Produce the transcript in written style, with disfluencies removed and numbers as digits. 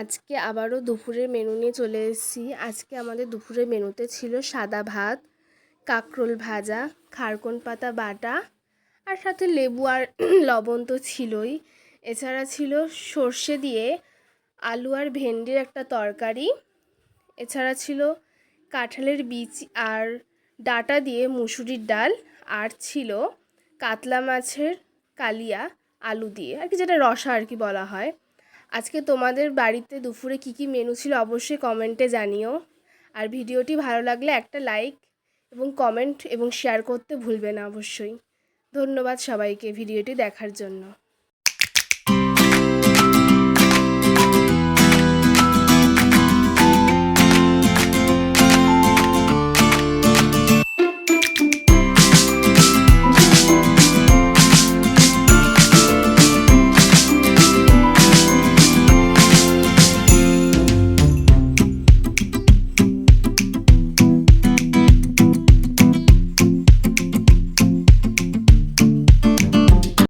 আজকে আবারও দুপুরের মেনু নিয়ে চলে এসেছি। আজকে আমাদের দুপুরের মেনুতে ছিল সাদা ভাত, কাঁকরোল ভাজা, খারকন পাতা বাটা, আর সাথে লেবু আর লবণ তো ছিলই। এছাড়া ছিল সর্ষে দিয়ে আলু আর ভেন্ডির একটা তরকারি। এছাড়া ছিল কাঁঠালের বীজ আর ডাঁটা দিয়ে মুসুরির ডাল, আর ছিল কাতলা মাছের কালিয়া আলু দিয়ে, আর কি যেটা রসা আর কি বলা হয়। আজকে তোমাদের বাড়িতে দুপুরে কি কি মেনু ছিল অবশ্যই কমেন্টে জানিও। আর ভিডিওটি ভালো লাগলে একটা লাইক এবং কমেন্ট এবং শেয়ার করতে ভুলবে না অবশ্যই। ধন্যবাদ সবাইকে ভিডিওটি দেখার জন্য।